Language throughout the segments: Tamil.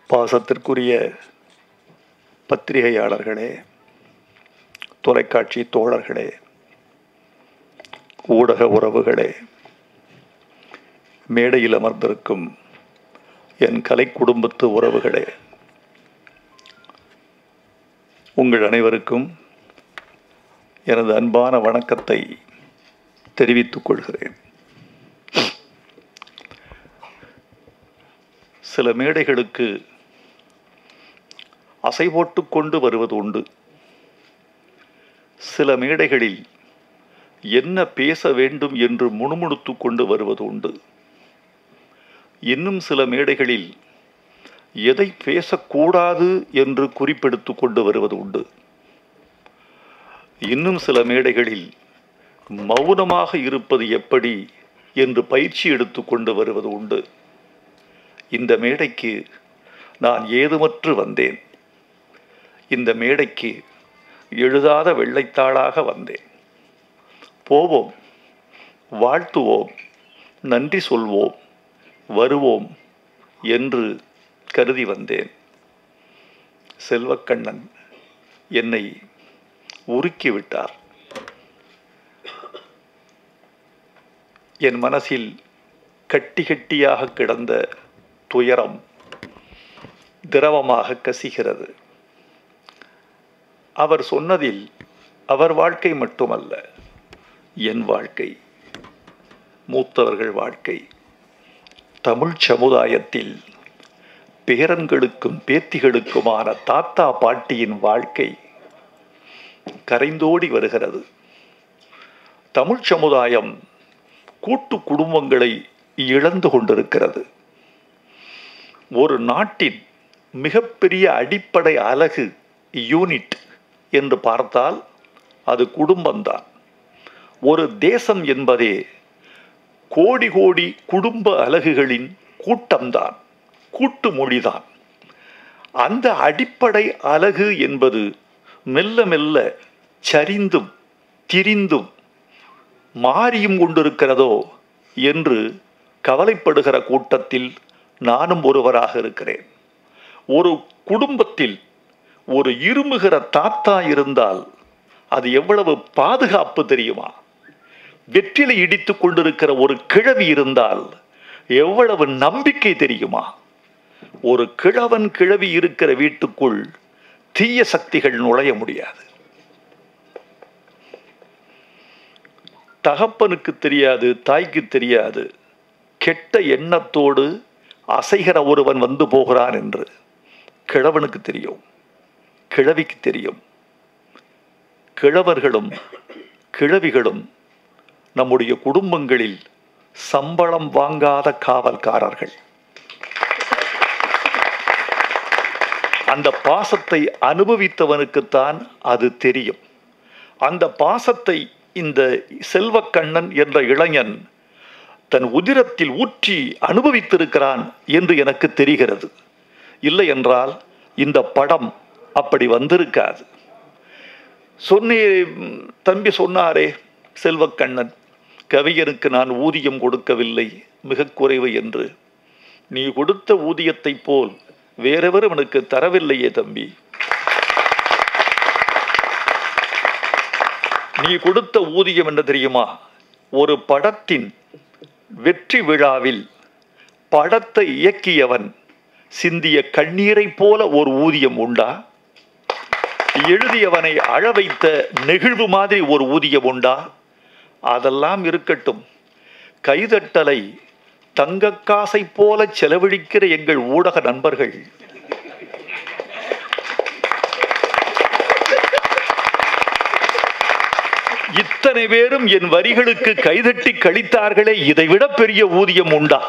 பாசத்திற்குரிய பத்திரிகையாளர்களே, தொலைக்காட்சி தோழர்களே, ஊடக உறவுகளே, மேடையில் அமர்ந்திருக்கும் என் கலை குடும்பத்து உறவுகளே, உங்கள் அனைவருக்கும் எனது அன்பான வணக்கத்தை தெரிவித்துக் கொள்கிறேன். சில மேடைகளுக்கு அசை போட்டு கொண்டு வருவது உண்டு. சில மேடைகளில் என்ன பேச வேண்டும் என்று முணுமுணுத்து கொண்டு வருவது உண்டு. இன்னும் சில மேடைகளில் எதை பேசக்கூடாது என்று குறிப்பெடுத்து கொண்டு வருவது உண்டு. இன்னும் சில மேடைகளில் மௌனமாக இருப்பது எப்படி என்று பயிற்சி எடுத்து கொண்டு வருவது உண்டு. இந்த மேடைக்கு நான் ஏதுமற்று வந்தேன். இந்த மேடைக்கு எழுதாத வெள்ளைத்தாளாக வந்தேன். போவோம், வாழ்த்துவோம், நன்றி சொல்வோம், வருவோம் என்று கருதி வந்தேன். செல்வக்கண்ணன் என்னை உருக்கிவிட்டார். என் மனசில் கட்டி கட்டியாக கிடந்த துயரம் திரவமாக கசிகிறது. அவர் சொன்னதில் அவர் வாழ்க்கை மட்டுமல்ல, என் வாழ்க்கை, மூத்தவர்கள் வாழ்க்கை, தமிழ் சமுதாயத்தில் பேரன்களுக்கும் பேத்திகளுக்குமான தாத்தா பாட்டியின் வாழ்க்கை கரைந்தோடி வருகிறது. தமிழ் சமுதாயம் கூட்டு குடும்பங்களை இழந்து கொண்டிருக்கிறது. ஒரு நாட்டின் மிகப்பெரிய அடிப்படை அலகு, யூனிட் என்று பார்த்தால் அது குடும்பம்தான். ஒரு தேசம் என்பதே கோடி கோடி குடும்ப அலகுகளின் கூட்டம்தான், கூட்டு மொழிதான். அந்த அடிப்படை அலகு என்பது மெல்ல மெல்ல சரிந்தும் திரிந்தும் மாறியும் கொண்டிருக்கிறதோ என்று கவலைப்படுகிற கூட்டத்தில் நானும் ஒருவராக இருக்கிறேன். ஒரு குடும்பத்தில் ஒரு இருமுகிற தாத்தா இருந்தால் அது எவ்வளவு பாதுகாப்பு தெரியுமா? வெற்றிலை இடித்து கொண்டிருக்கிற ஒரு கிழவி இருந்தால் எவ்வளவு நம்பிக்கை தெரியுமா? ஒரு கிழவன் கிழவி இருக்கிற வீட்டுக்குள் தீய சக்திகள் நுழைய முடியாது. தகப்பனுக்கு தெரியாது, தாய்க்கு தெரியாது, கெட்ட எண்ணத்தோடு அசைகிற ஒருவன் வந்து போகிறான் என்று கிழவனுக்கு தெரியும், கிழவிக்கு தெரியும். கிழவர்களும் கிழவிகளும் நம்முடைய குடும்பங்களில் சம்பளம் வாங்காத காவல்காரர்கள். அந்த பாசத்தை அனுபவித்தவனுக்குத்தான் அது தெரியும். அந்த பாசத்தை இந்த செல்வக்கண்ணன் என்ற இளைஞன் தன் உதிரத்தில் ஊற்றி அனுபவித்திருக்கிறான் என்று எனக்கு தெரிகிறது. இல்லை என்றால் இந்த படம் அப்படி வந்திருக்காது. தம்பி சொன்னாரே செல்வக்கண்ணன், கவிஞனுக்கு நான் ஊதியம் கொடுக்கவில்லை, மிக குறைவு என்று. நீ கொடுத்த ஊதியத்தை போல் வேறெவரும் எனக்கு தரவில்லையே தம்பி. நீ கொடுத்த ஊதியம் என்ன தெரியுமா? ஒரு படத்தின் வெற்றி விழாவில் படத்தை இயக்கியவன் சிந்திய கண்ணீரை போல ஒரு ஊதியம் உண்டா? எழுதியவனை அழ வைத்த நெகிழ்வு மாதிரி ஒரு ஊதியம் உண்டா? அதெல்லாம் இருக்கட்டும். கைதட்டலை தங்கக்காசை போல செலவழிக்கிற எங்கள் ஊடக நண்பர்கள் இத்தனை பேரும் என் வரிகளுக்கு கைதட்டி கழித்தார்களே, இதைவிட பெரிய ஊதியம் உண்டா?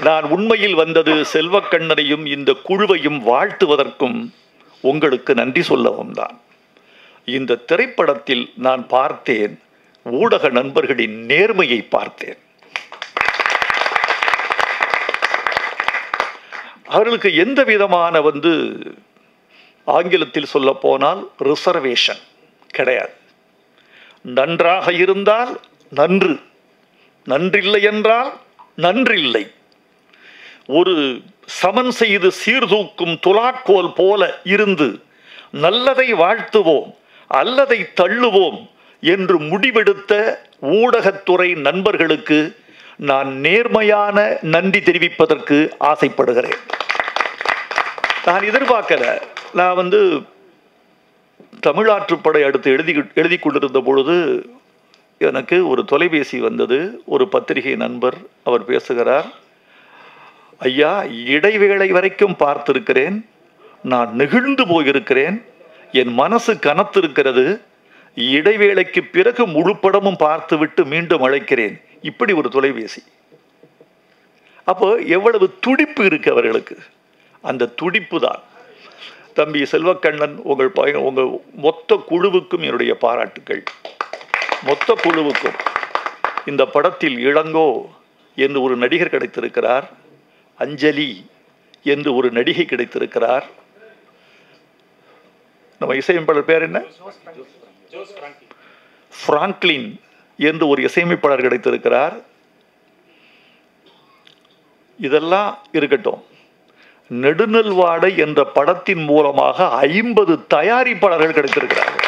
நான் உண்மையில் வந்தது செல்வக்கண்ணனையும் இந்த குழுவையும் வாழ்த்துவதற்கும் உங்களுக்கு நன்றி சொல்லவும் தான். இந்த திரைப்படத்தில் நான் பார்த்தேன், ஊடக நண்பர்களின் நேர்மையை பார்த்தேன். அவர்களுக்கு எந்த விதமான ஆங்கிலத்தில் சொல்ல போனால் ரிசர்வேஷன் கிடையாது. நன்றாக இருந்தால் நன்று, நன்றில்லை என்றால் நன்றில்லை. ஒரு சமன் செய்து சீர்தூக்கும் துலாக்கோல் போல இருந்து நல்லதை வாழ்த்துவோம் அல்லதை தள்ளுவோம் என்று முடிவெடுத்த ஊடகத்துறை நண்பர்களுக்கு நான் நேர்மையான நன்றி தெரிவிப்பதற்கு ஆசைப்படுகிறேன். நான் எதிர்பார்க்கல. நான் தமிழாற்றுப்படை அடுத்து எழுதி கொண்டிருந்த பொழுது எனக்கு ஒரு தொலைபேசி வந்தது. ஒரு பத்திரிகை நண்பர் அவர் பேசுகிறார், ஐயா, இடைவேளை வரைக்கும் பார்த்திருக்கிறேன், நான் நெகிழ்ந்து போயிருக்கிறேன், என் மனசு கனத்திருக்கிறது, இடைவேளைக்கு பிறகு முழு படமும் பார்த்துவிட்டு மீண்டும் அழைக்கிறேன். இப்படி ஒரு தொலைபேசி. அப்போ எவ்வளவு துடிப்பு இருக்கு அவர்களுக்கு. அந்த துடிப்பு தான். தம்பி செல்வக்கண்ணன், உங்கள் மொத்த குழுவுக்கும் என்னுடைய பாராட்டுக்கள். மொத்த குழுவுக்கும். இந்த படத்தில் இளங்கோ என்று ஒரு நடிகர் கிடைத்திருக்கிறார், அஞ்சலி என்று ஒரு நடிகை கிடைத்திருக்கிறார். நம்ம இசையமைப்பாளர் பேர் என்ன? பிராங்க்லின் என்று ஒரு இசையமைப்பாளர் கிடைத்திருக்கிறார். இதெல்லாம் இருக்கட்டும். நெடுநல்வாடை என்ற படத்தின் மூலமாக 50 தயாரிப்பாளர்கள் கிடைத்திருக்கிறார்கள்.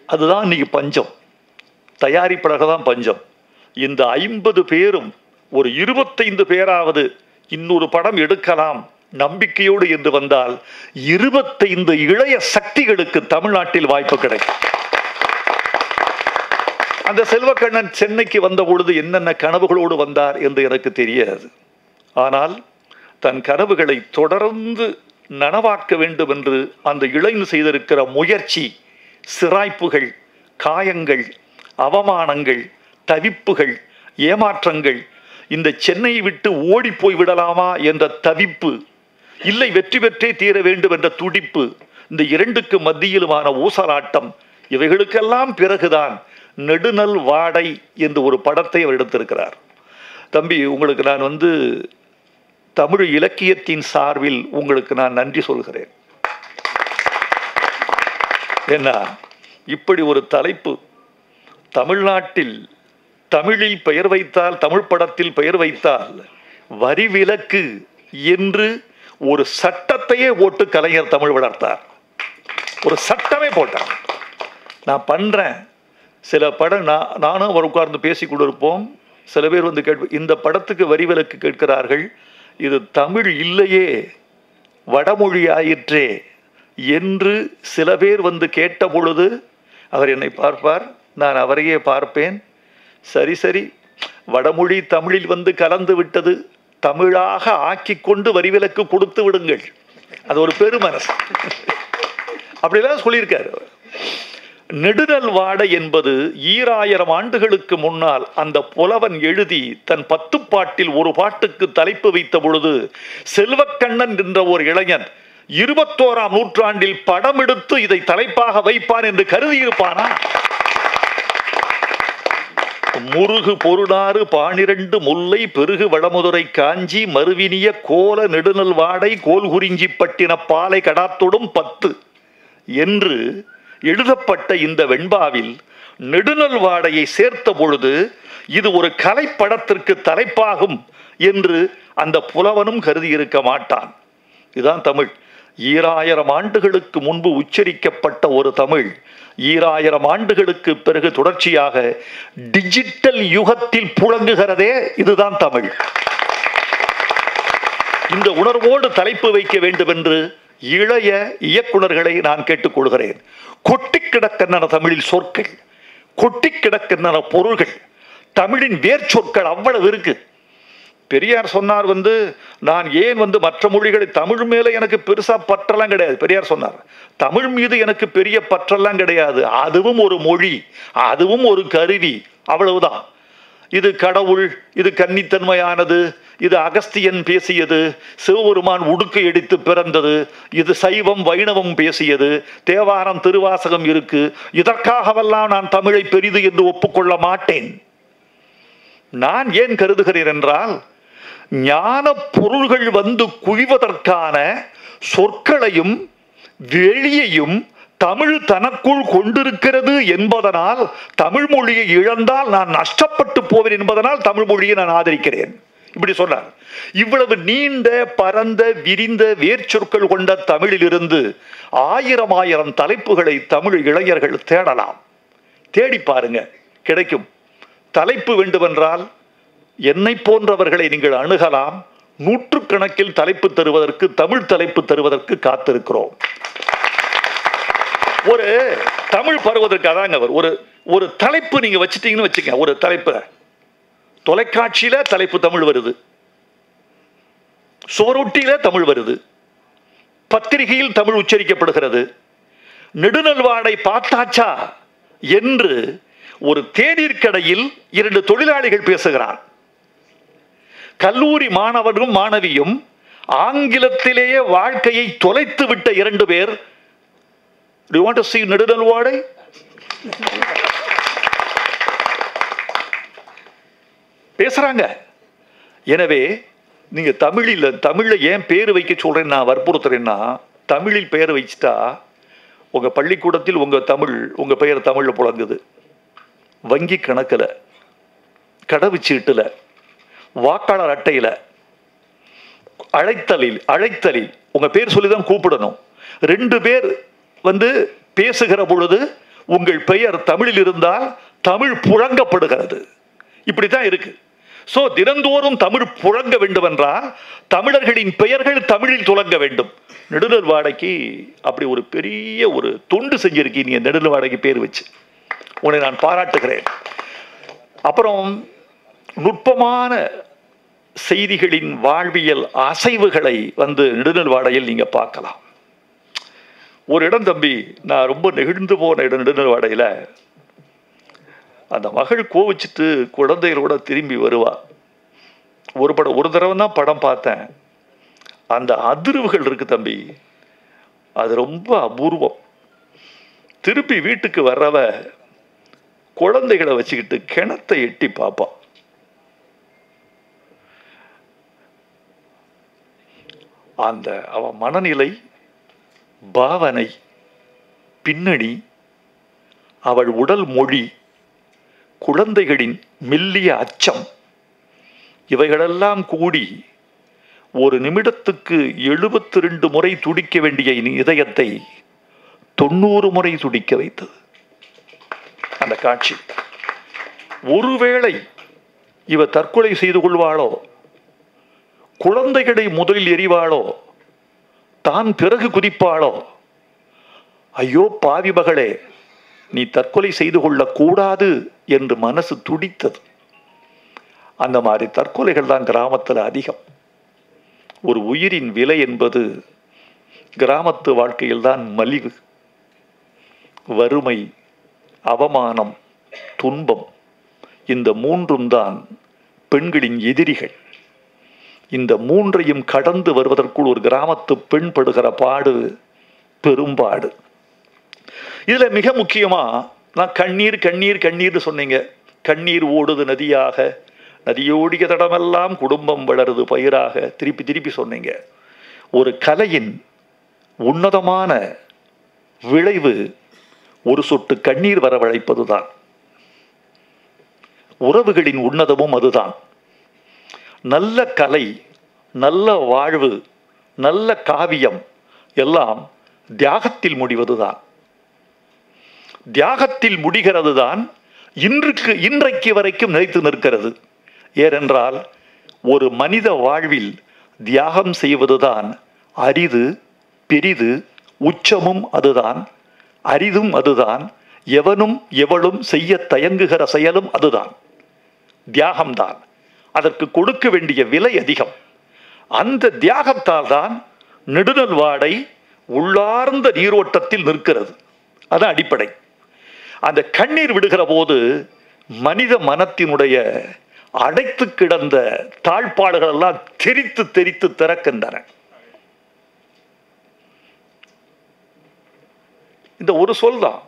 அதுதான் இன்னைக்கு பஞ்சம். தயாரிப்பாளர்கள் தான் பஞ்சம். இந்த 50 பேரும் ஒரு 25 பேராவது இன்னொரு படம் எடுக்கலாம் நம்பிக்கையோடு என்று வந்தால் 25 இளைய சக்திகளுக்கு தமிழ்நாட்டில் வாய்ப்பு கிடைக்கும். அந்த செல்வக்கண்ணன் சென்னைக்கு வந்த பொழுது என்னென்ன கனவுகளோடு வந்தார் என்று எனக்கு தெரியாது. ஆனால் தன் கனவுகளை தொடர்ந்து நனவாக்க வேண்டும் என்று அந்த இளைஞர் செய்திருக்கிற முயற்சி, சிராய்ப்புகள், காயங்கள், அவமானங்கள், தவிப்புகள், ஏமாற்றங்கள், இந்த சென்னையை விட்டு ஓடி போய் விடலாமா என்ற தவிப்பு, இல்லை வெற்றி பெற்றே தீர வேண்டும் என்ற துடிப்பு, இந்த இரண்டுக்கு மத்தியிலுமான ஊசலாட்டம், இவைகளுக்கெல்லாம் பிறகுதான் நெடுநல் வாடை என்று ஒரு படத்தை அவர் எடுத்திருக்கிறார். தம்பி, உங்களுக்கு நான் தமிழ் இலக்கியத்தின் சார்பில் உங்களுக்கு நான் நன்றி சொல்கிறேன். ஏன்னா இப்படி ஒரு தலைப்பு தமிழ்நாட்டில் தமிழில் பெயர் வைத்தால், தமிழ் படத்தில் பெயர் வைத்தால் வரி விலக்கு என்று ஒரு சட்டத்தையே போட்டு கலைஞர் தமிழ் வளர்த்தார். ஒரு சட்டமே போட்டார். நான் பண்றேன் சில படம், நானும் அவர் உட்கார்ந்து பேசி கொண்டிருப்போம். சில பேர் கேட்ப, இந்த படத்துக்கு வரி விலக்கு கேட்கிறார்கள், இது தமிழ் இல்லையே, வடமொழி ஆயிற்றே என்று சில பேர் கேட்ட பொழுது அவர் என்னை பார்ப்பார், நான் அவரையே பார்ப்பேன். சரி சரி, வடமொழி தமிழில் கலந்து விட்டது, தமிழாக ஆக்கி கொண்டு வரிவிலக்கு கொடுத்து விடுங்கள். அது ஒரு பெருமனசு. அப்படிதான் சொல்லியிருக்காரு. நெடுநல் வாடை என்பது 2000 ஆண்டுகளுக்கு முன்னால் அந்த புலவன் எழுதி தன் 10 பாட்டில் ஒரு பாட்டுக்கு தலைப்பு வைத்த பொழுது செல்வக்கண்ணன் என்ற ஒரு இளைஞன் 21ஆம் நூற்றாண்டில் படம் எடுத்து இதை தலைப்பாக வைப்பான் என்று கருதியிருப்பானா? முருகு பொருளாறு 12 முல்லை பெருகு வடமுதுரை காஞ்சி மறுவினிய கோல நெடுநல் வாடை கோல் குறிஞ்சி பட்டின பாலை கடாத்தொடும் 10 என்று எழுதப்பட்ட இந்த வெண்பாவில் நெடுநல் வாடையை சேர்த்த பொழுது இது ஒரு கலைப்படத்திற்கு தலைப்பாகும் என்று அந்த புலவனும் கருதி இருக்க மாட்டான். இதுதான் தமிழ். 2000 ஆண்டுகளுக்கு முன்பு உச்சரிக்கப்பட்ட ஒரு தமிழ் 2000 ஆண்டுகளுக்கு பிறகு தொடர்ச்சியாக டிஜிட்டல் யுகத்தில் புழங்குகிறதே, இதுதான் தமிழ். இந்த உணர்வோடு தலைப்பு வைக்க வேண்டும் என்று இளைய இயக்குனர்களை நான் கேட்டுக்கொள்கிறேன். கொட்டி கிடக்கின்றன தமிழில் சொற்கள், கொட்டி கிடக்கின்றன பொருள்கள், தமிழின் வேர் சொற்கள் அவ்வளவு இருக்கு. பெரியார் சொன்னார் நான் ஏன் மற்ற மொழிகளை, தமிழ் மேல எனக்கு பெருசா பற்றெல்லாம் கிடையாது. பெரியார் சொன்னார், தமிழ் மீது எனக்கு பெரிய பற்றெல்லாம் கிடையாது, அதுவும் ஒரு மொழி, அதுவும் ஒரு கருவி, அவ்வளவுதான். இது கடவுள், இது கன்னித்தன்மையானது, இது அகஸ்தியன் பேசியது, சிவபெருமான் உடுக்கை எடுத்து பிறந்தது, இது சைவம் வைணவம் பேசியது, தேவாரம் திருவாசகம் இருக்கு, இதற்காகவெல்லாம் நான் தமிழை பெரிது என்று ஒப்புக்கொள்ள மாட்டேன். நான் ஏன் கருதுகிறேன் என்றால், ஞான பொருள்கள் குவிவதற்கான சொற்களையும் வெளியையும் தமிழ் தனக்குள் கொண்டிருக்கிறது என்பதனால் தமிழ் மொழியை இழந்தால் நான் நஷ்டப்பட்டு போவேன் என்பதனால் தமிழ் மொழியை நான் ஆதரிக்கிறேன். இப்படி சொன்னார். இவ்வளவு நீண்ட பரந்த விரிந்த வேர்ச்சொற்கள் கொண்ட தமிழிலிருந்து ஆயிரம் தலைப்புகளை தமிழ் இளைஞர்கள் தேடலாம். தேடி பாருங்க, கிடைக்கும். தலைப்பு வேண்டுமென்றால் என்னை போன்றவர்களை நீங்கள் அணுகலாம். நூற்றுக்கணக்கில் தலைப்பு தருவதற்கு, தமிழ் தலைப்பு தருவதற்கு காத்திருக்கிறோம். ஒரு தமிழ் பருவதற்கு அதாங்க ஒரு தலைப்பு நீங்க வச்சிட்டீங்கன்னு வச்சுக்க. ஒரு தலைப்பு தொலைக்காட்சியில தலைப்பு தமிழ் வருது, சோரொட்டியில தமிழ் வருது, பத்திரிகையில் தமிழ் உச்சரிக்கப்படுகிறது. நெடுநல்வாடை பார்த்தாச்சா என்று ஒரு தேநீர் கடையில் 2 தொழிலாளிகள் பேசுகிறார். கல்லூரி மாணவனும் மாணவியும் ஆங்கிலத்திலேயே வாழ்க்கையை தொலைத்து விட்ட 2 பேர். Do you want to see Nedunalvadai? பேசுறாங்க. எனவே நீங்க தமிழ்ல ஏன் பேர் வைக்க சொல்றேன், நான் வற்புறுத்துறேன்னா, தமிழில் பெயர் வச்சுட்டா உங்க பள்ளிக்கூடத்தில் உங்க பெயர் தமிழ்ல புழங்குது. வங்கி கணக்குல, கடவுச்சீட்டுல, வாக்காளர் அட்டையில, அழைத்தலில் உங்க பேர் சொல்லிதான் கூப்பிடணும். 2 பேர் பேசுகிற பொழுது உங்கள் பெயர் தமிழில் இருந்தால் தமிழ் புழங்கப்படுகிறது. இப்படித்தான் இருக்கு. சோ தினந்தோறும் தமிழ் புழங்க வேண்டும் என்றால் தமிழர்களின் பெயர்கள் தமிழில் துலங்க வேண்டும். நெடுநல்வாடைக்கு அப்படி ஒரு பெரிய ஒரு தொண்டு செஞ்சிருக்கீங்க நீங்க, நெடுநல்வாடைக்கு பேர் வச்சு. உன்னை நான் பாராட்டுகிறேன். அப்புறம் நுட்பமான செய்திகளின் வாழ்வியல் அசைவுகளை நெடுநல்வாடையில் நீங்க பார்க்கலாம். ஒரு இடம் தம்பி, நான் ரொம்ப நெகிழ்ந்து போன இடம் நெடுநல்வாடையில. அந்த மகள் கோவிச்சுட்டு குழந்தைகளோட திரும்பி வருவா. ஒரு தடவை தான் படம் பார்த்தேன். அந்த அதிர்வுகள் இருக்கு தம்பி, அது ரொம்ப அபூர்வம். திருப்பி வீட்டுக்கு வர்றவ குழந்தைகளை வச்சுக்கிட்டு கிணத்தை எட்டி பார்ப்பா. அந்த அவ மனநிலை, பாவனை, பின்னணி, அவள் உடல் மொழி, குழந்தைகளின் மெல்லிய அச்சம், இவைகளெல்லாம் கூடி ஒரு நிமிடத்துக்கு 72 முறை துடிக்க வேண்டிய இதயத்தை 90 முறை துடிக்க வைத்தது அந்த காட்சி. ஒருவேளை இவ தற்கொலை செய்து கொள்வாளோ, குழந்தைகளை முதலில் எறிவாளோ, தான் பிறகு குதிப்பாளோ, ஐயோ பாவி மகளே, நீ தற்கொலை செய்து கொள்ளக்கூடாது என்று மனசு துடித்தது. அந்த மாதிரி தற்கொலைகள் தான் கிராமத்தில் அதிகம். ஒரு உயிரின் விலை என்பது கிராமத்து வாழ்க்கையில் தான் மலிவு. வறுமை, அவமானம், துன்பம், இந்த 3ம் தான் பெண்களின் எதிரிகள். இந்த 3ஐயும் கடந்து வருவதற்குள் ஒரு கிராமத்து பெண் படுகிற பாடு பெரும்பாடு. இதுல மிக முக்கியமா நான் கண்ணீர் கண்ணீர் கண்ணீர்னு சொன்னீங்க. கண்ணீர் ஓடுது நதியாக, நதியோடிய தடமெல்லாம் குடும்பம் வளருது பயிராக, திருப்பி சொன்னீங்க. ஒரு கலையின் உன்னதமான விளைவு ஒரு சொட்டு கண்ணீர் வரவழைப்பதுதான். உறவுகளின் உன்னதமும் அதுதான். நல்ல கலை, நல்ல வாழ்வு, நல்ல காவியம் எல்லாம் தியாகத்தில் முடிவதுதான். தியாகத்தில் முடிகிறது தான் இன்றைக்கு வரைக்கும் நிலைத்து நிற்கிறது. ஏனென்றால் ஒரு மனித வாழ்வில் தியாகம் செய்வதுதான் அரிது, பெரிது, உச்சமும் அதுதான், அரிதும் அதுதான், எவனும் எவளும் செய்ய தயங்குகிற செயலும் அதுதான், தியாகம்தான். அதற்கு கொடுக்க வேண்டிய விலை அதிகம். அந்த தியாகத்தால் தான் நெடுநல்வாடை உள்ளார்ந்த நீரோட்டத்தில் நிற்கிறது. அதான் அடிப்படை. அந்த கண்ணீர் விடுகிற போது மனித மனத்தினுடைய அடைத்து கிடந்த தாழ்பாடுகள் எல்லாம் தெரித்து திறக்கின்றன. இந்த ஒரு சொல் தான்,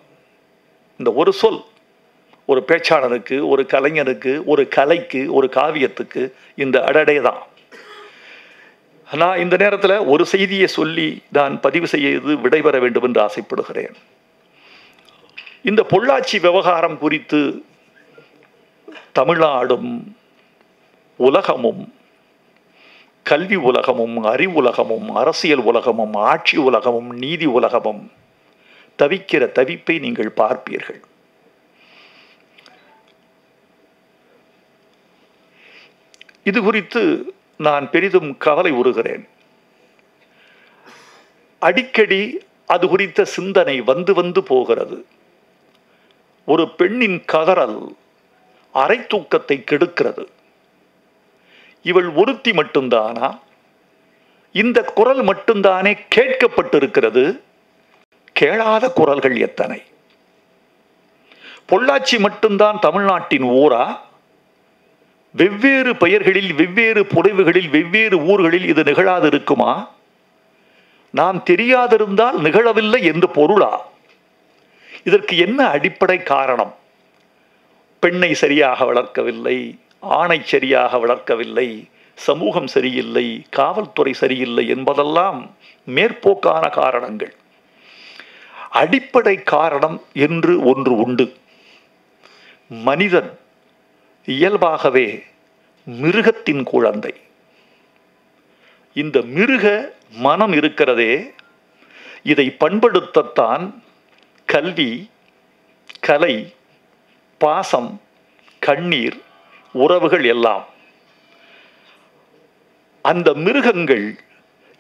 இந்த ஒரு சொல் ஒரு பேச்சாளனுக்கு, ஒரு கலைஞனுக்கு, ஒரு கலைக்கு, ஒரு காவியத்துக்கு இந்த அடடே தான். நான் இந்த நேரத்தில் ஒரு செய்தியை சொல்லி நான் பதிவு செய்து விடைபெற வேண்டும் என்று ஆசைப்படுகிறேன். இந்த பொள்ளாச்சி விவகாரம் குறித்து தமிழ்நாடும் உலகமும், கல்வி உலகமும், அறிவுலகமும், அரசியல் உலகமும், ஆட்சி உலகமும், நீதி உலகமும் தவிக்கிற தவிப்பை நீங்கள் பார்ப்பீர்கள். இது குறித்து நான் பெரிதும் கவலை உறுகிறேன். அடிக்கடி அது குறித்த சிந்தனை வந்து வந்து போகிறது. ஒரு பெண்ணின் கதறல் அரை தூக்கத்தை கெடுக்கிறது. இவள் ஒருத்தி மட்டும்தானா? இந்த குரல் மட்டும்தானே கேட்கப்பட்டிருக்கிறது? கேளாத குரல்கள் எத்தனை? பொள்ளாச்சி மட்டும்தான் தமிழ்நாட்டின் ஊரா? வெவ்வேறு பெயர்களில், வெவ்வேறு புனைவுகளில், வெவ்வேறு ஊர்களில் இது நிகழாது இருக்குமா? நாம் தெரியாதிருந்தால் நிகழவில்லை என்று பொருளா? இதற்கு என்ன அடிப்படை காரணம்? பெண்ணை சரியாக வளர்க்கவில்லை, ஆணை சரியாக வளர்க்கவில்லை, சமூகம் சரியில்லை, காவல்துறை சரியில்லை என்பதெல்லாம் மேற்போக்கான காரணங்கள். அடிப்படை காரணம் என்று ஒன்று உண்டு. மனிதன் இயல்பாகவே மிருகத்தின் குழந்தை. இந்த மிருக மனம் இருக்கிறதே, இதை பண்படுத்தத்தான் கல்வி, கலை, பாசம், கண்ணீர், உறவுகள் எல்லாம். அந்த மிருகங்கள்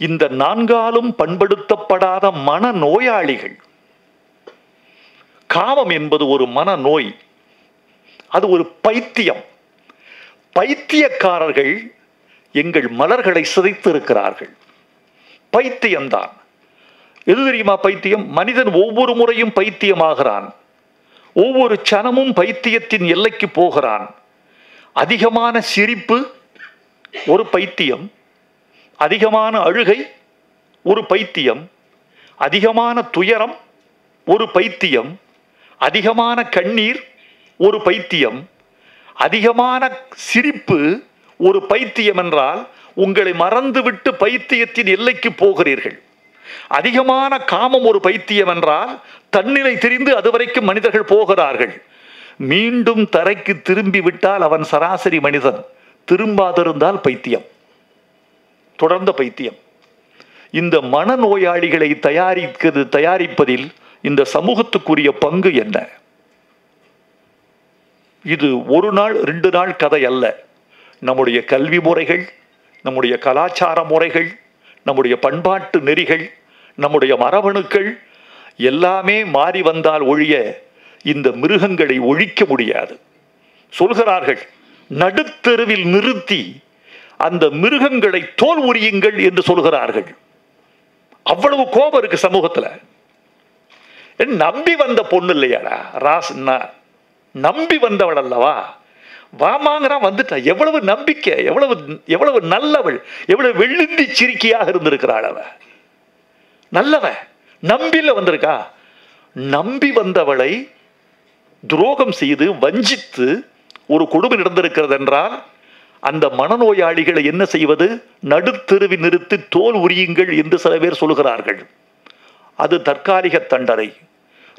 இந்த நான்காலும் பண்படுத்தப்படாத மன நோயாளிகள். காமம் என்பது ஒரு மன நோய், அது ஒரு பைத்தியம். பைத்தியக்காரர்கள் எங்கள் மலர்களை சிதைத்திருக்கிறார்கள். பைத்தியம்தான். எது தெரியுமா பைத்தியம்? மனிதன் ஒவ்வொரு முறையும் பைத்தியமாகிறான். ஒவ்வொரு சனமும் பைத்தியத்தின் எல்லைக்கு போகிறான். அதிகமான சிரிப்பு ஒரு பைத்தியம், அதிகமான அழுகை ஒரு பைத்தியம், அதிகமான துயரம் ஒரு பைத்தியம், அதிகமான கண்ணீர் ஒரு பைத்தியம், அதிகமான சிரிப்பு ஒரு பைத்தியம் என்றால் உங்களை மறந்துவிட்டு பைத்தியத்தின் எல்லைக்கு போகிறீர்கள். அதிகமான காமம் ஒரு பைத்தியம் என்றால் தன்னிலை தெரிந்து அதுவரைக்கும் மனிதர்கள் போகிறார்கள். மீண்டும் தரைக்கு திரும்பி விட்டால் அவன் சராசரி மனிதன். திரும்பாதிருந்தால் பைத்தியம், தொடர்ந்த பைத்தியம். இந்த மனநோயாளிகளை தயாரிப்பதில் இந்த சமூகத்துக்குரிய பங்கு என்ன? இது ஒரு நாள் 2 நாள் கதை அல்ல. நம்முடைய கல்வி முறைகள், நம்முடைய கலாச்சார முறைகள், நம்முடைய பண்பாட்டு நெறிகள், நம்முடைய மரபணுக்கள் எல்லாமே மாறி வந்தால் ஒழிய இந்த மிருகங்களை ஒழிக்க முடியாது. சொல்கிறார்கள், நடுத்தெருவில் நிறுத்தி அந்த மிருகங்களை தோல் உரியுங்கள் என்று சொல்கிறார்கள். அவ்வளவு கோபம் இருக்கு சமூகத்துல. நம்பி வந்த பொண்ணு இல்லையாடா ராஸ்னா, நம்பி வந்தவள் அல்லவா, வாமாங்கிறான், வந்துட்டா. எவ்வளவு நம்பிக்கை, எவ்வளவு நல்லவள், எவ்வளவு வெள்ளிந்தி சிரிக்கையாக இருந்திருக்கிறாள் அவ. நல்லவ நம்பில வந்திருக்கா. நம்பி வந்தவளை துரோகம் செய்து வஞ்சித்து ஒரு கொடுமை நடந்திருக்கிறது என்றால் அந்த மனநோயாளிகளை என்ன செய்வது? நடுத்தெருவில் நிறுத்தி தோல் உரியுங்கள் என்று சில பேர் சொல்கிறார்கள். அது தற்காலிக தண்டனை.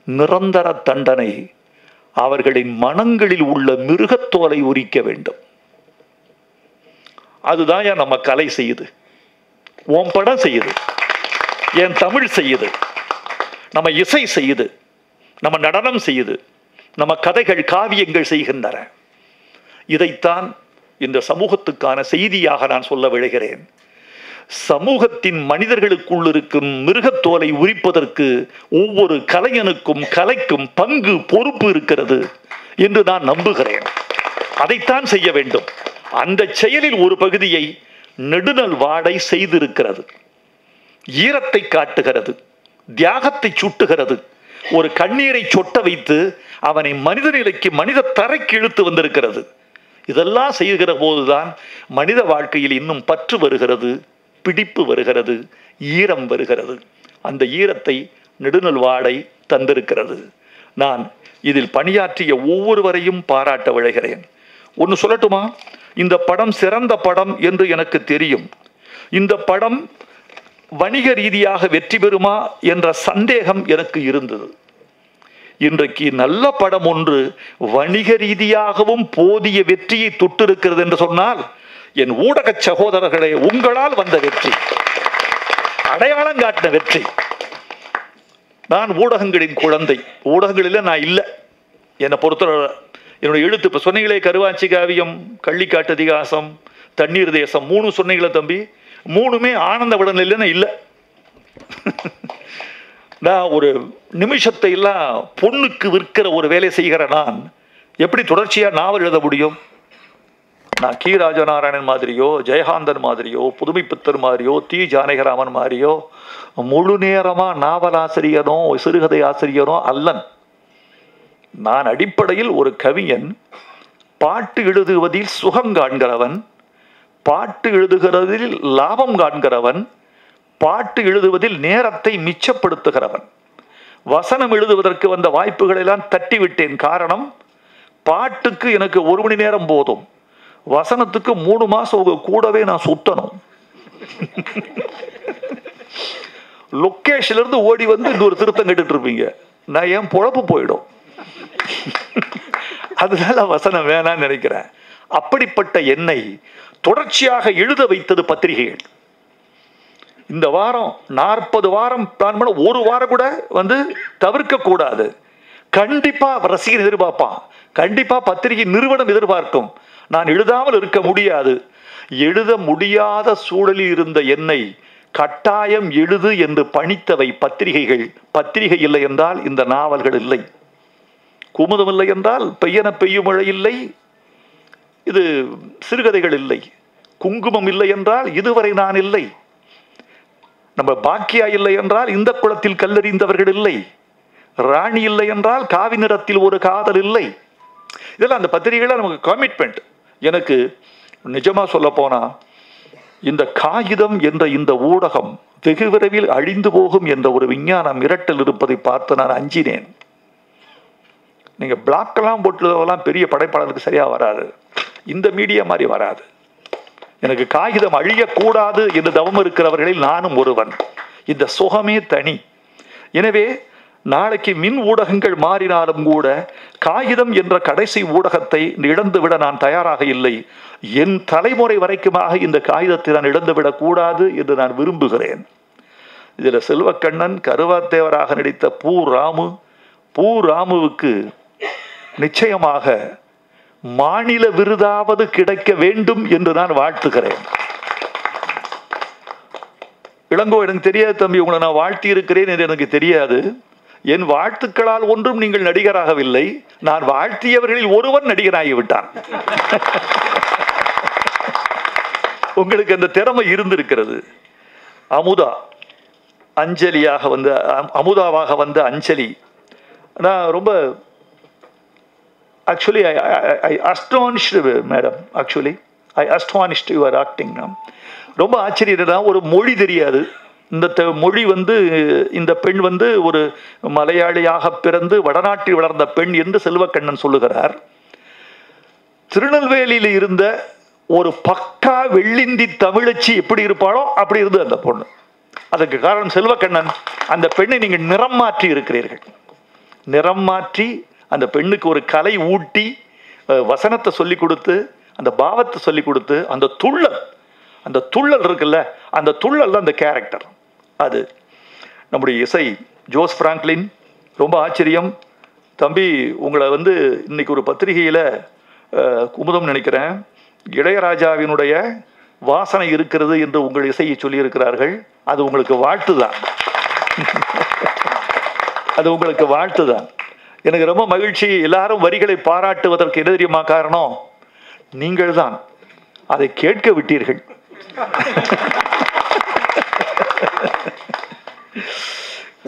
நிரந்தர தண்டனை அவர்களின் மனங்களில் உள்ள மிருகத்தோலை உரிக்க வேண்டும். அதுதான் நம்ம கலை செய்யுது, உன் படம் செய்யுது, என் தமிழ் செய்யுது, நம்ம இசை செய்யுது, நம்ம நடனம் செய்யுது, நம்ம கதைகள் காவியங்கள் செய்கின்றன. இதைத்தான் இந்த சமூகத்துக்கான செய்தியாக நான் சொல்ல விழைகிறேன். சமூகத்தின் மனிதர்களுக்குள் இருக்கும் மிருகத்தோலை உரிப்பதற்கு ஒவ்வொரு கலைஞனுக்கும் கலைக்கும் பங்கு, பொறுப்பு இருக்கிறது என்று நான் நம்புகிறேன். அதைத்தான் செய்ய வேண்டும். அந்த செயலில் ஒரு பகுதியை நெடுநல் வாடை செய்திருக்கிறது. ஈரத்தை காட்டுகிறது, தியாகத்தை சுட்டுகிறது, ஒரு கண்ணீரை சொட்ட வைத்து அவனை மனித நிலைக்கு, மனித தரைக்கு இழுத்து வந்திருக்கிறது. இதெல்லாம் செய்கிற போதுதான் மனித வாழ்க்கையில் இன்னும் பற்று வருகிறது, பிடிப்பு வருகிறது, ஈரம் வருகிறது. அந்த ஈரத்தை நெடுநல் வாடை தந்திருக்கிறது. நான் இதில் பணியாற்றிய ஒவ்வொருவரையும் பாராட்ட விழைகிறேன். ஒன்று சொல்லட்டுமா? இந்த படம் சிறந்த படம் என்று எனக்கு தெரியும். இந்த படம் வணிக ரீதியாக வெற்றி பெறுமா என்ற சந்தேகம் எனக்கு இருந்தது. இன்றைக்கு நல்ல படம் ஒன்று வணிக ரீதியாகவும் போதிய வெற்றியை தொட்டிருக்கிறது என்று சொன்னால் என் ஊடக சகோதரர்களே, உங்களால் வந்த வெற்றி, அடையாளம் காட்டின வெற்றி. நான் ஊடகங்களின் குழந்தை, ஊடகங்களில் நான் இல்லை. என்னை பொறுத்தவரை என்னுடைய எழுத்து, இப்போ சொன்னீங்களே கருவாச்சி காவியம், கள்ளிக்காட்டு இதிகாசம், தண்ணீர் தேசம், 3 சொன்னீங்களே தம்பி, 3மே ஆனந்த விடநிலையில் நான் இல்லை. நான் ஒரு நிமிஷத்தை எல்லாம் பொண்ணுக்கு விற்கிற ஒரு வேலை செய்கிற நான் எப்படி தொடர்ச்சியாக நாவல் எழுத முடியும்? நான் கி ராஜநாராயணன் மாதிரியோ, ஜெயகாந்தன் மாதிரியோ, புதுமைப்பித்தர் மாதிரியோ, தி ஜானகிராமன் மாதிரியோ முழு நேரமாக நாவலாசிரியனோ சிறுகதை ஆசிரியனோ அல்லன். நான் அடிப்படையில் ஒரு கவிஞன். பாட்டு எழுதுவதில் சுகம் காண்கிறவன், பாட்டு எழுதுகிறதில் லாபம் காண்கிறவன், பாட்டு எழுதுவதில் நேரத்தை மிச்சப்படுத்துகிறவன். வசனம் எழுதுவதற்கு வந்த வாய்ப்புகளை எல்லாம் தட்டிவிட்டேன். காரணம், பாட்டுக்கு எனக்கு 1 மணி நேரம் போதும், வசனத்துக்கு 3 மாசம் உங்க கூடவே நான் சுத்தணும். லொக்கேஷன்ல இருந்து ஓடி வந்து இன்னொரு திருத்தம் கேட்டுட்டு இருப்பீங்க. நான் என் பொழப்பு போயிடும். அதனால வசனம் வேணான்னு நினைக்கிறேன். அப்படிப்பட்ட என்னை தொடர்ச்சியாக எழுத வைத்தது பத்திரிகைகள். இந்த வாரம் 40 வாரம் பிளான் பண்ண, 1 வாரம் கூட வந்து தவிர்க்க கூடாது. கண்டிப்பா ரசிகர் எதிர்பார்ப்பான், கண்டிப்பா பத்திரிகை நிறுவனம் எதிர்பார்க்கும். நான் எழுதாமல் இருக்க முடியாது. எழுத முடியாத சூழலில் இருந்த என்னை கட்டாயம் எழுது என்று பணித்தவை பத்திரிகைகள். பத்திரிகை இல்லை என்றால் இந்த நாவல்கள் இல்லை. குமுதம் இல்லை என்றால் பெய்யன பெய்யும் மழை இல்லை, இது சிறுகதைகள் இல்லை. குங்குமம் இல்லை என்றால் இதுவரை நான் இல்லை. நம்ம பாக்கியா இல்லை என்றால் இந்த குளத்தில் கல்லறிந்தவர்கள் இல்லை. ராணி இல்லை என்றால் காவி நிறத்தில் ஒரு காதல் இல்லை. இதெல்லாம் அந்த பத்திரிகைகள் நமக்கு கமிட்மெண்ட். எனக்கு நிஜமா சொல்ல போனா, இந்த காகிதம் என்ற இந்த ஊடகம் வெகு விரைவில் அழிந்து போகும் என்ற ஒரு விஞ்ஞான மிரட்டல் இருப்பதை பார்த்து நான் அஞ்சினேன். நீங்க பிளாக்கெல்லாம் போட்டுலாம் பெரிய படைப்பாளருக்கு சரியா வராது, இந்த மீடியா மாதிரி வராது. எனக்கு காகிதம் அழியக்கூடாது என்று தவம் இருக்கிறவர்களில் நானும் ஒருவன். இந்த சுகமே தனி. எனவே நாளைக்கு மின் ஊடகங்கள் மாறினாலும் கூட காகிதம் என்ற கடைசி ஊடகத்தை இழந்துவிட நான் தயாராக இல்லை. என் தலைமுறை வரைக்குமாக இந்த காகிதத்தை நான் இழந்துவிடக் கூடாது என்று நான் விரும்புகிறேன். இதில் செல்வக்கண்ணன் கருவாத்தேவராக நடித்த பூ ராமுவுக்கு நிச்சயமாக மாநில விருதாவது கிடைக்க வேண்டும் என்று நான் வாழ்த்துகிறேன். இளங்கோ, எனக்கு தெரியாது தம்பி, உங்களை நான் வாழ்த்தி இருக்கிறேன் என்று எனக்கு தெரியாது. என் வாழ்த்துக்களால் ஒன்றும் நீங்கள் நடிகராகவில்லை. நான் வாழ்த்தியவர்களில் ஒருவன் நடிகராகிவிட்டான். உங்களுக்கு அந்த திறமை இருந்திருக்கிறது. அமுதாவாக வந்த அஞ்சலி, நான் ரொம்ப actually I astonished madam, actually I astonished your acting. ரொம்ப ஆச்சரியம். ஒரு மொழி தெரியாது. இந்த மொழி வந்து இந்த பெண் வந்து ஒரு மலையாளியாக பிறந்து வடநாட்டில் வளர்ந்த பெண் என்று செல்வக்கண்ணன் சொல்லுகிறார். திருநெல்வேலியில் இருந்த ஒரு பக்கா வெள்ளிந்தி தமிழச்சி எப்படி இருப்பாளோ அப்படி இருந்து அந்த பொண்ணு. அதுக்கு காரணம் செல்வக்கண்ணன். அந்த பெண்ணை நீங்கள் நிறம் மாற்றி இருக்கிறீர்கள். நிறம் மாற்றி அந்த பெண்ணுக்கு ஒரு கலை ஊட்டி, வசனத்தை சொல்லி கொடுத்து, அந்த பாவத்தை சொல்லி கொடுத்து, அந்த துள்ளல் இருக்குல்ல, அந்த துள்ளல் அந்த கேரக்டர். அது நம்முடைய இசை ஜோஸ் பிராங்க்லின். ரொம்ப ஆச்சரியம் தம்பி, உங்களை வந்து இன்னைக்கு ஒரு பத்திரிகையில் குமுதம் நினைக்கிறேன், இளையராஜாவினுடைய வாசனை இருக்கிறது என்று உங்கள் இசையை சொல்லியிருக்கிறார்கள். அது உங்களுக்கு வாழ்த்துதான். அது உங்களுக்கு வாழ்த்துதான். எனக்கு ரொம்ப மகிழ்ச்சி. எல்லாரும் வரிகளை பாராட்டுவதற்கு என்ன தெரியுமா காரணம்? நீங்கள் தான் அதை கேட்க விட்டீர்கள்.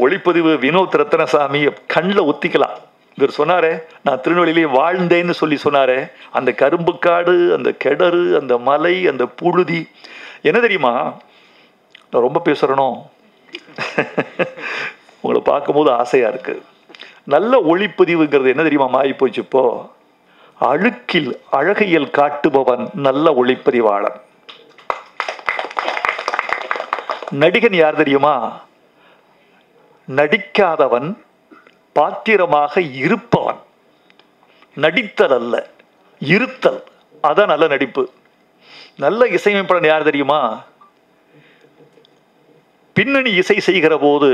ஒளிப்பதிவு வினோத் ரத்னசாமி கண்ணில் ஒத்திக்கலாம். இவர் சொன்னாரே, நான் திருநெல்வேலியிலே வாழ்ந்தேன்னு சொன்னாரே, அந்த கரும்பு காடு, அந்த கிணறு, அந்த மலை, அந்த புழுதி. என்ன தெரியுமா, நான் ரொம்ப பேசுறேனோ, உங்களை பார்க்கும்போது ஆசையா இருக்கு. நல்ல ஒளிப்பதிவுங்கிறது என்ன தெரியுமா மாறி போச்சு இப்போ? அழுக்கில் அழகியல் காட்டுபவன் நல்ல ஒளிப்பதிவாளன். நடிகன் யார் தெரியுமா? நடிக்காதவன், பாத்திரமாக இருப்பவன். நடித்தல் அல்ல, இருத்தல். அதான் நல்ல நடிப்பு. நல்ல இசையமைப்பாளன் யார் தெரியுமா? பின்னணி இசை செய்கிற போது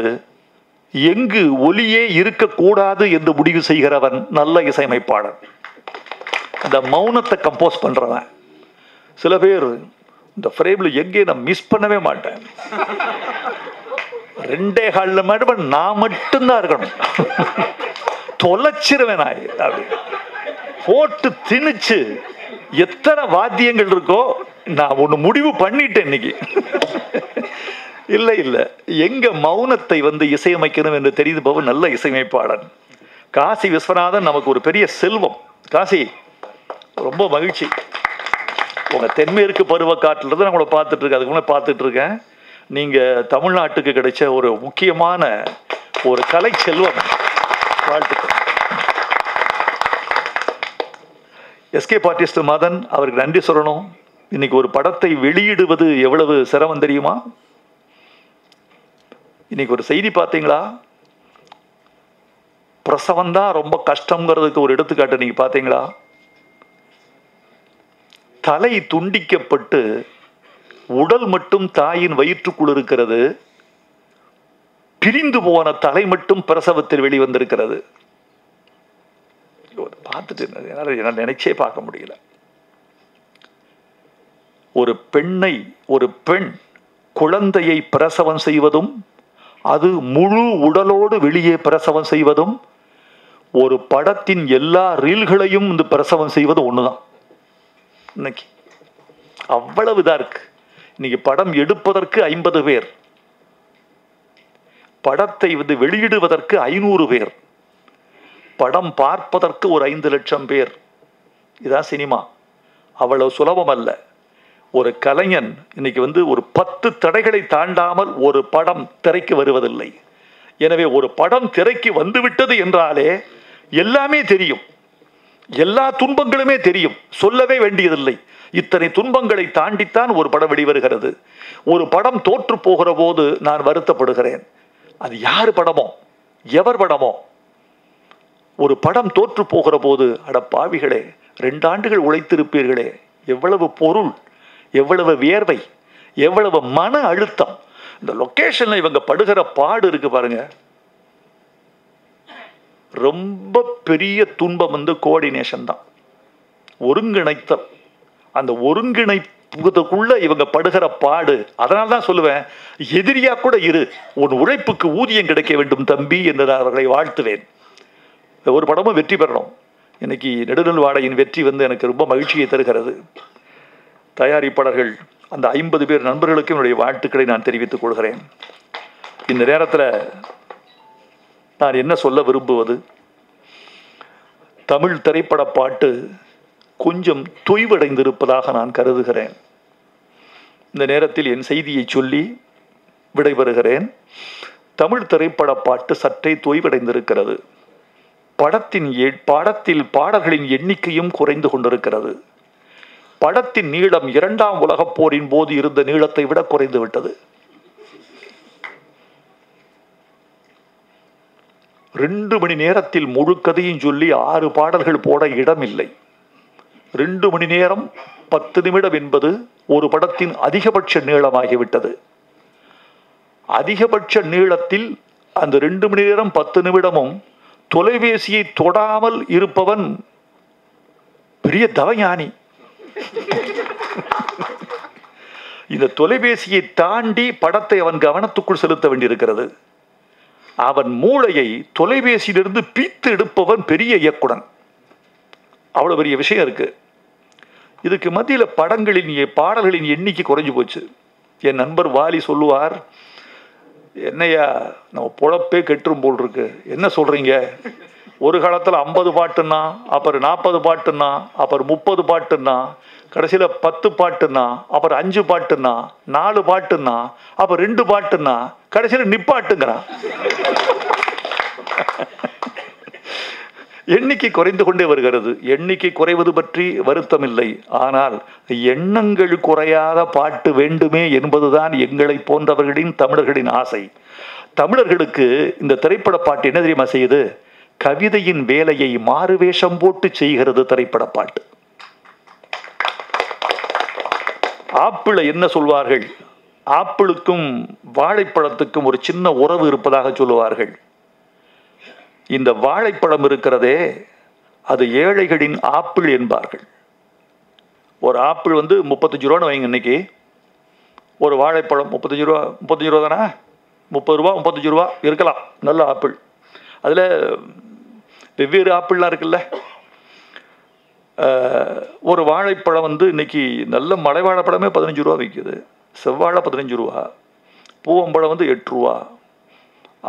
எங்கு ஒலியே இருக்கக்கூடாது என்று முடிவு செய்கிறவன் நல்ல இசையமைப்பாளன். அந்த மௌனத்தை கம்போஸ் பண்றவன். சில பேர் இந்த ஃப்ரேம்ல எங்கே நான் மிஸ் பண்ணவே மாட்டேன், 2.25 மேடம் நான் மட்டும்தான் இருக்கணும், தொலைச்சிருவேன் நாய் அப்படி போட்டு திணிச்சு எத்தனை வாத்தியங்கள் இருக்கோ நான் ஒண்ணு முடிவு பண்ணிட்டேன் இன்னைக்கு. இல்ல இல்ல, எங்க மௌனத்தை இசையமைக்கணும் என்று தெரிந்தபவன் நல்ல இசையமைப்பாளன். காசி விஸ்வநாதன் நமக்கு ஒரு பெரிய செல்வம். காசி, ரொம்ப மகிழ்ச்சி. உங்க தென்மேற்கு பருவக்காற்றுல இருந்து நான் உங்களை பார்த்துட்டு இருக்கேன், அதுக்கு முன்னாடி பார்த்துட்டு இருக்கேன். நீங்க தமிழ்நாட்டுக்கு கிடைச்ச ஒரு முக்கியமான ஒரு கலை செல்வம். வாழ்த்துக்கள். எஸ்கேப் ஆர்டிஸ்ட் மதன் அவருக்கு நன்றி சொல்லணும். இன்னைக்கு ஒரு படத்தை வெளியிடுவது எவ்வளவு சிரமம் தெரியுமா? இன்னைக்கு ஒரு செய்தி பார்த்தீங்களா? பிரசவம் தான் ரொம்ப கஷ்டங்கிறதுக்கு ஒரு எடுத்துக்காட்டு நீங்க பார்த்தீங்களா? தலை துண்டிக்கப்பட்டு உடல் மட்டும் தாயின் வயிற்றுக்குள் இருக்கிறது, பிரிந்து போன தலை மட்டும் பிரசவத்தில் வெளிவந்திருக்கிறது. பார்த்துட்டு என்னால் நினைச்சே பார்க்க முடியல. ஒரு பெண் குழந்தையை பிரசவம் செய்வதும், அது முழு உடலோடு வெளியே பிரசவம் செய்வதும், ஒரு படத்தின் எல்லா ரீல்களையும் இந்த பிரசவம் செய்வது ஒண்ணுதான். இன்னைக்கு அவ்வளவு இதா இருக்கு. இன்னைக்கு படம் எடுப்பதற்கு 50 பேர், படத்தை வெளியிடுவதற்கு 500 பேர், படம் பார்ப்பதற்கு ஒரு 5 லட்சம் பேர். இதான் சினிமா. அவ்வளவு சுலபம் அல்ல. ஒரு கலைஞன் இன்னைக்கு ஒரு 10 தடைகளை தாண்டாமல் ஒரு படம் திரைக்கு வருவதில்லை. எனவே ஒரு படம் திரைக்கு வந்துவிட்டது என்றாலே எல்லாமே தெரியும், எல்லா துன்பங்களுமே தெரியும், சொல்லவே வேண்டியதில்லை. இத்தனை துன்பங்களை தாண்டித்தான் ஒரு படம் வெளிவருகிறது. ஒரு படம் தோற்று போகிற போது நான் வருத்தப்படுகிறேன். அது யார் படமோ, எவர் படமோ, ஒரு படம் தோற்று போகிற போது, அட பாவிகளே, 2 ஆண்டுகள் உழைத்திருப்பீர்களே, எவ்வளவு பொருள், எவ்வளவு வியர்வை, எவ்வளவு மன அழுத்தம். இந்த லொகேஷன்ல இவங்க படுகிற பாடு இருக்கு பாருங்க. ரொம்ப பெரிய துன்பம் கோஆர்டினேஷன் தான், ஒருங்கிணைத்தல். அந்த ஒருங்கிணைப்புக்குள்ள இவங்க படுகிற பாடு. அதனால தான் சொல்லுவேன், எதிரியா கூட இரு, உன் உழைப்புக்கு ஊதியம் கிடைக்க வேண்டும் தம்பி என்று நான் அவர்களை வாழ்த்துவேன். ஒரு படமும் வெற்றி பெறணும். இன்னைக்கு நெடுநல் வாடையின் வெற்றி எனக்கு ரொம்ப மகிழ்ச்சியை தருகிறது. தயாரிப்பாளர்கள் அந்த 50 பேர் நண்பர்களுக்கு என்னுடைய வாழ்த்துக்களை நான் தெரிவித்துக் கொள்கிறேன். இந்த நேரத்தில் நான் என்ன சொல்ல விரும்புவது, தமிழ் திரைப்பட பாட்டு கொஞ்சம் தொய்வடைந்திருப்பதாக நான் கருதுகிறேன். இந்த நேரத்தில் என் செய்தியை சொல்லி விடைபெறுகிறேன். தமிழ் திரைப்பட பாட்டு சற்றே தொய்வடைந்திருக்கிறது. பாடத்தில் பாடல்களின் எண்ணிக்கையும் குறைந்து கொண்டிருக்கிறது. படத்தின் நீளம் 2ஆம் உலகப் போரின் போது இருந்த நீளத்தை விட குறைந்து விட்டது. 2 மணி நேரத்தில் முழு கதையும் சொல்லி 6 பாடல்கள் போட இடமில்லை. 2 மணி நேரம் 10 நிமிடம் என்பது ஒரு படத்தின் அதிகபட்ச நீளமாகிவிட்டது. அதிகபட்ச நீளத்தில் அந்த 2 மணி நேரம் 10 நிமிடமும் தொலைபேசியை தொடாமல் இருப்பவன் பெரிய தவஞானி. இந்த தொலைபேசியை தாண்டி படத்தை அவன் கவனத்துக்குள் செலுத்த வேண்டியிருக்கிறது. அவன் மூளையை தொலைபேசியிலிருந்து பீத்து எடுப்பவன் பெரிய இயக்குடன். அவ்வளவு பெரிய விஷயம் இருக்கு. இதுக்கு மத்தியில் பாடல்களின் எண்ணிக்கை குறைஞ்சு போச்சு. என் நண்பர் வாலி சொல்லுவார், என்னையா நம்ம பொழப்பே கெட்டுரும் போல் இருக்கு, என்ன சொல்றீங்க? ஒரு காலத்தில் 50 பாட்டுன்னா, அப்புறம் 40 பாட்டுன்னா, அப்புறம் 30 பாட்டுன்னா, கடைசியில் 10 பாட்டுன்னா, அப்புறம் 5 பாட்டுன்னா, 4 பாட்டுன்னா, அப்புறம் 2 பாட்டுன்னா, கடைசியில் நிப்பாட்டுங்கிறான். எண்ணிக்கை குறைந்து கொண்டே வருகிறது. எண்ணிக்கை குறைவது பற்றி வருத்தமில்லை. ஆனால் எண்ணங்கள் குறையாத பாட்டு வேண்டுமே என்பதுதான் எங்களை போன்றவர்களின் தமிழர்களின் ஆசை. தமிழர்களுக்கு இந்த திரைப்பட பாட்டு என்ன தெரியுமா செய்யுது? கவிதையின் வேலையை மாறுவேஷம் போட்டு செய்கிறது திரைப்பட பாட்டு. ஆப்பிளை என்ன சொல்வார்கள்? ஆப்பிளுக்கும் வாழைப்பழத்துக்கும் ஒரு சின்ன உறவு இருப்பதாக சொல்லுவார்கள். இந்த வாழைப்பழம் இருக்கிறதே, அது ஏழைகளின் ஆப்பிள் என்பார்கள். ஒரு ஆப்பிள் 35 ரூபான்னு வைங்க. இன்னைக்கு ஒரு வாழைப்பழம் 35 ரூபா. 35 ரூபா தானே? 30 ரூபா 35 ரூபா இருக்கலாம். நல்ல ஆப்பிள். அதில் வெவ்வேறு ஆப்பிள்லாம் இருக்குல்ல. ஒரு வாழைப்பழம் இன்னைக்கு நல்ல மலை வாழைப்பழமே 15 ரூபா விற்குது. செவ்வாழை 15 ரூபா, பூவம்பழம் 8 ரூபா.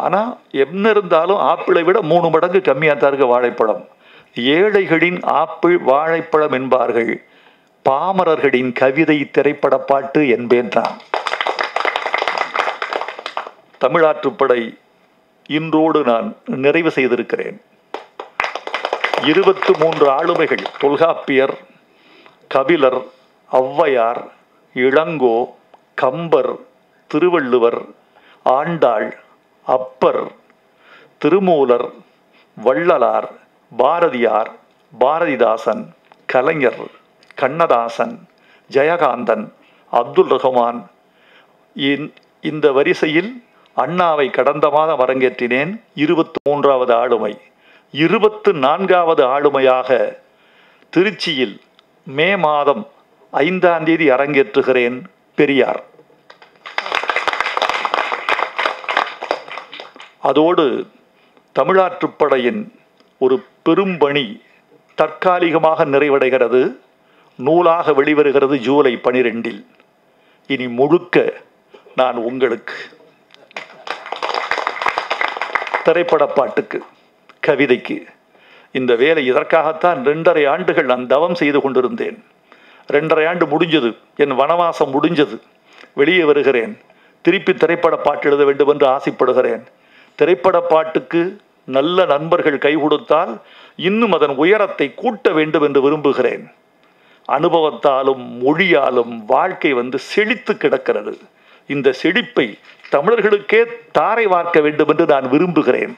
ஆனால் என்ன இருந்தாலும் ஆப்பிளை விட 3 மடங்கு கம்மியாக தான் இருக்கு வாழைப்பழம். ஏழைகளின் ஆப்பிள் வாழைப்பழம் என்பார்கள். பாமரர்களின் கவிதை திரைப்பட பாட்டு என்பேன் தான். தமிழாற்றுப்படை இன்றோடு நான் நிறைவு செய்திருக்கிறேன். 23 ஆளுமைகள்: தொல்காப்பியர், கபிலர், ஔவையார், இளங்கோ, கம்பர், திருவள்ளுவர், ஆண்டாள், அப்பர், திருமூலர், வள்ளலார், பாரதியார், பாரதிதாசன், கலைஞர், கண்ணதாசன், ஜெயகாந்தன், அப்துல் ரஹ்மான். இந்த வரிசையில் அண்ணாவை கடந்த மாதம் அரங்கேற்றினேன். 23வது ஆளுமை. 24வது ஆளுமையாக திருச்சியில் மே மாதம் 5ஆம் தேதி அரங்கேற்றுகிறேன். பெரியார். அதோடு தமிழாற்றுப்படையின் ஒரு பெரும்பணி தற்காலிகமாக நிறைவடைகிறது. நூலாக வெளிவருகிறது ஜூலை 12. இனி முழுக்க நான் உங்களுக்கு திரைப்பட பாட்டுக்கு, கவிதைக்கு, இந்த வேலை இதற்காகத்தான் 2.5 ஆண்டுகள் நான் தவம் செய்து கொண்டிருந்தேன். 2.5 ஆண்டு முடிஞ்சது. என் வனவாசம் முடிஞ்சது. வெளியே வருகிறேன். திருப்பி திரைப்பட பாட்டு எழுத வேண்டும் என்று ஆசைப்படுகிறேன். திரைப்பட பாட்டுக்கு நல்ல நண்பர்கள் கை கொடுத்தால் இன்னும் அதன் உயரத்தை கூட்ட வேண்டும் என்று விரும்புகிறேன். அனுபவத்தாலும் மொழியாலும் வாழ்க்கை செழித்து கிடக்கிறது. இந்த செழிப்பை தமிழர்களுக்கே தாரை வார்க்க வேண்டும் என்று நான் விரும்புகிறேன்.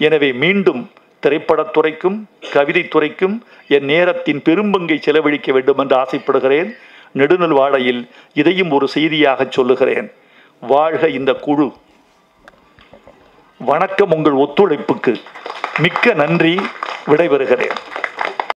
எனவே மீண்டும் திரைப்படத்துறைக்கும் கவிதைத்துறைக்கும் என் நேரத்தின் பெரும்பங்கை செலவழிக்க வேண்டும் என்று ஆசைப்படுகிறேன். நெடுநல் வாழையில் இதையும் ஒரு செய்தியாக சொல்லுகிறேன். வாழ்க இந்த குழு. வணக்கம். உங்கள் ஒத்துழைப்புக்கு மிக்க நன்றி. விடைபெறுகிறேன்.